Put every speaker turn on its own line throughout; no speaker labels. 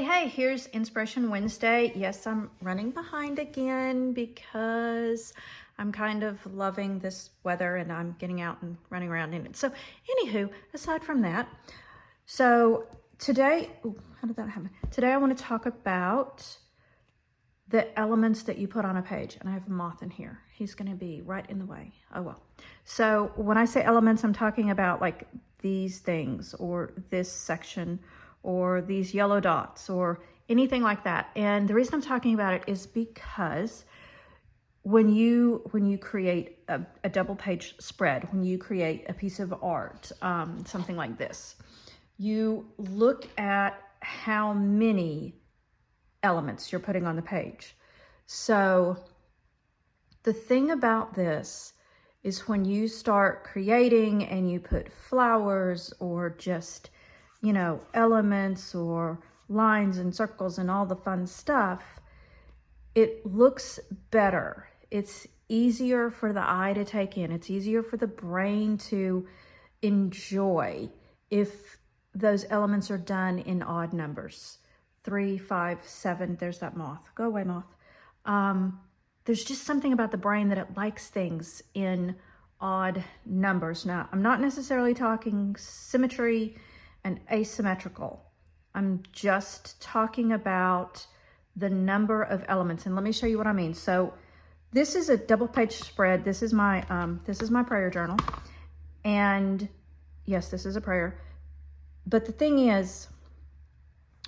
Hey, here's Inspiration Wednesday. Yes, I'm running behind again because I'm kind of loving this weather and I'm getting out and running around in it. So anywho, aside from that, so today, how did that happen? Today I want to talk about the elements that you put on a page. And I have a moth in here. He's going to be right in the way. Oh, well. So when I say elements, I'm talking about like these things or this section or these yellow dots or anything like that. And the reason I'm talking about it is because when you create a double page spread, when you create a piece of art, something like this, you look at how many elements you're putting on the page. So the thing about this is when you start creating and you put flowers or just, you know, elements or lines and circles and all the fun stuff, it looks better. It's easier for the eye to take in. It's easier for the brain to enjoy if those elements are done in odd numbers. 3, 5, 7, there's that moth. Go away, moth. There's just something about the brain that it likes things in odd numbers. Now, I'm not necessarily talking symmetry and asymmetrical. I'm just talking about the number of elements. And let me show you what I mean. So this is a double page spread. This is my prayer journal. And yes, this is a prayer. But the thing is,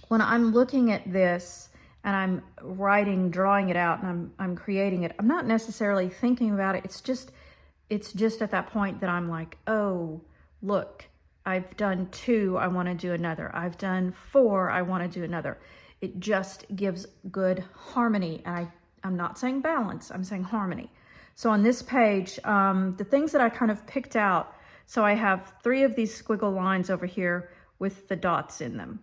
when I'm looking at this and I'm writing, drawing it out, and I'm creating it, I'm not necessarily thinking about it. It's just at that point that I'm like, oh, look, I've done 2, I want to do another. I've done 4, I want to do another. It just gives good harmony. And I'm not saying balance, I'm saying harmony. So on this page, the things that I kind of picked out, so I have 3 of these squiggle lines over here with the dots in them.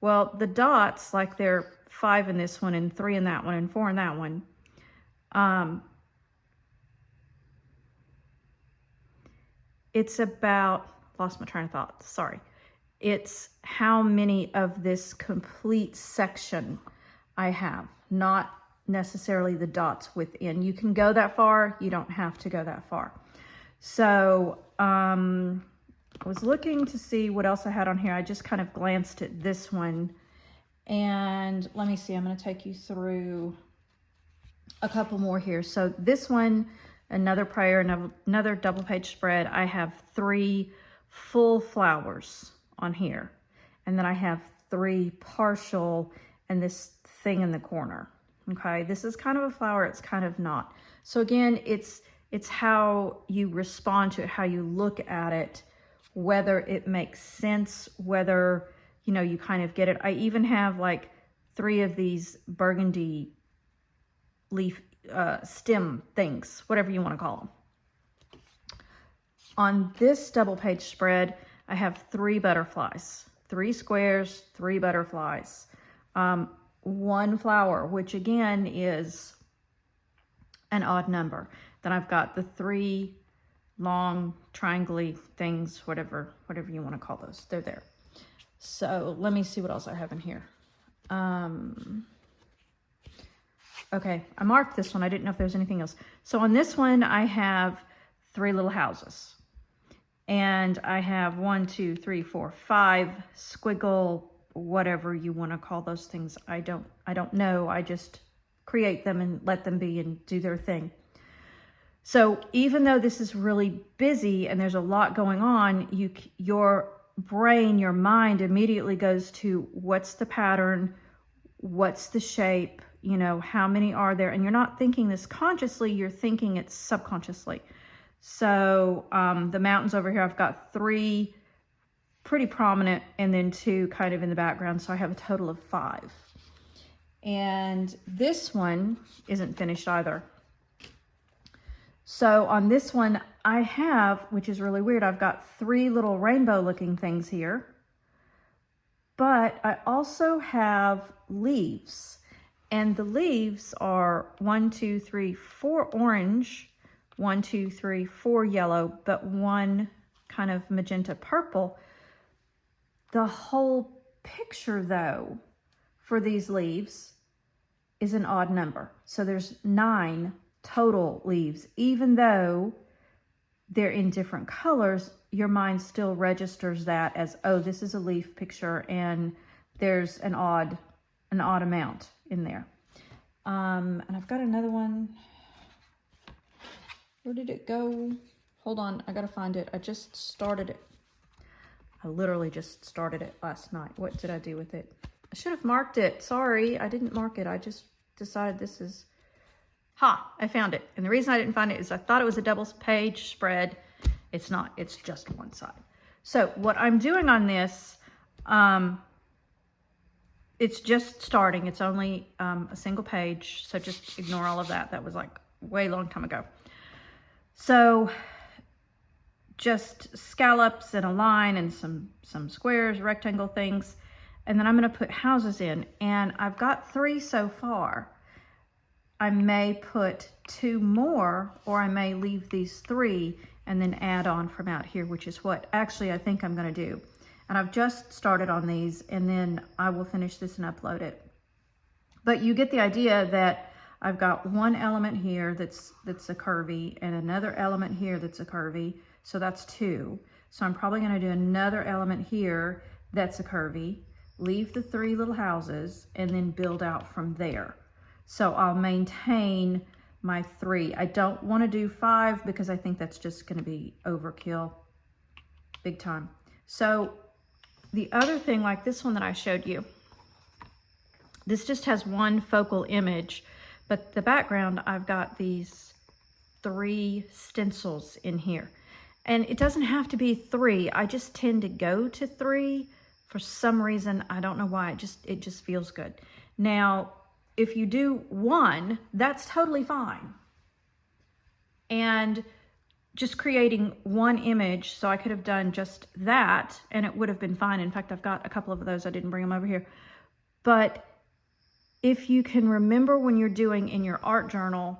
Well, the dots, like they're 5 in this one and 3 in that one and 4 in that one, it's about, lost my train of thought, sorry. It's how many of this complete section I have, not necessarily the dots within. You can go that far, you don't have to go that far. So I was looking to see what else I had on here. I just kind of glanced at this one. And let me see, I'm going to take you through a couple more here. So this one, another prayer, another double page spread. I have 3 full flowers on here. And then I have 3 partial and this thing in the corner. Okay, this is kind of a flower, it's kind of not. So again, it's how you respond to it, how you look at it, whether it makes sense, whether, you know, you kind of get it. I even have like 3 of these burgundy leaf stem things, whatever you want to call them. On this double page spread, I have 3 butterflies, 3 squares, 3 butterflies, 1 flower, which again is an odd number. Then I've got the 3 long triangle-y things, whatever you want to call those. They're there. So let me see what else I have in here. Okay, I marked this one. I didn't know if there was anything else. So on this one, I have 3 little houses. And I have 1, 2, 3, 4, 5 squiggle, whatever you want to call those things. I don't know. I just create them and let them be and do their thing. So even though this is really busy and there's a lot going on, your brain, your mind immediately goes to what's the pattern, what's the shape, you know, how many are there? And you're not thinking this consciously, you're thinking it subconsciously. So the mountains over here, I've got 3 pretty prominent and then 2 kind of in the background. So I have a total of 5. And this one isn't finished either. So on this one I have, which is really weird, I've got 3 little rainbow looking things here. But I also have leaves. And the leaves are 1, 2, 3, 4 orange, 1, 2, 3, 4 yellow, but 1 kind of magenta purple. The whole picture though for these leaves is an odd number. So there's 9 total leaves. Even though they're in different colors, your mind still registers that as, oh, this is a leaf picture and there's an odd amount in there. And I've got another one. Where did it go? Hold on, I gotta find it. I just started it. I literally just started it last night. What did I do with it? I should have marked it. Sorry, I didn't mark it. I just decided this is... I found it. And the reason I didn't find it is I thought it was a double page spread. It's not, it's just one side. So what I'm doing on this, it's just starting. It's only a single page. So just ignore all of that. That was like way long time ago. So just scallops and a line and some squares, rectangle things. And then I'm going to put houses in. And I've got 3 so far. I may put 2 more, or I may leave these 3 and then add on from out here, which is what actually I think I'm going to do. And I've just started on these, and then I will finish this and upload it. But you get the idea that I've got one element here that's a curvy, and another element here that's a curvy, so that's 2. So I'm probably going to do another element here that's a curvy, leave the 3 little houses, and then build out from there. So I'll maintain my 3. I don't want to do 5 because I think that's just going to be overkill big time. So the other thing, like this one that I showed you, this just has one focal image, but the background, I've got these 3 stencils in here. And it doesn't have to be 3. I just tend to go to 3 for some reason. I don't know why. It just feels good. Now, if you do 1, that's totally fine. And just creating one image, so I could have done just that and it would have been fine. In fact, I've got a couple of those. I didn't bring them over here. But if you can remember when you're doing in your art journal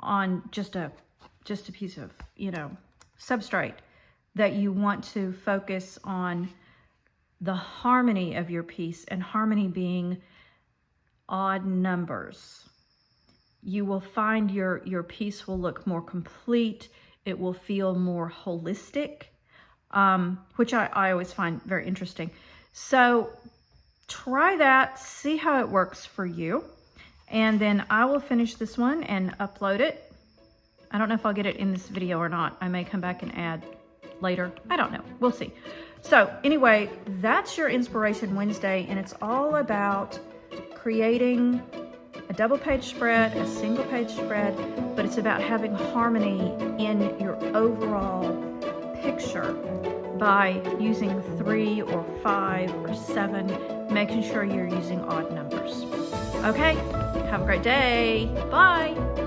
on just a piece of, substrate, that you want to focus on the harmony of your piece, and harmony being odd numbers, you will find your piece will look more complete. It will feel more holistic, which I always find very interesting. So try that, see how it works for you. And then I will finish this one and upload it. I don't know if I'll get it in this video or not. I may come back and add later. I don't know. We'll see. So anyway, that's your Inspiration Wednesday, and it's all about creating a double page spread, a single page spread, but it's about having harmony in your overall picture by using 3 or 5 or 7, making sure you're using odd numbers. Okay, have a great day. Bye.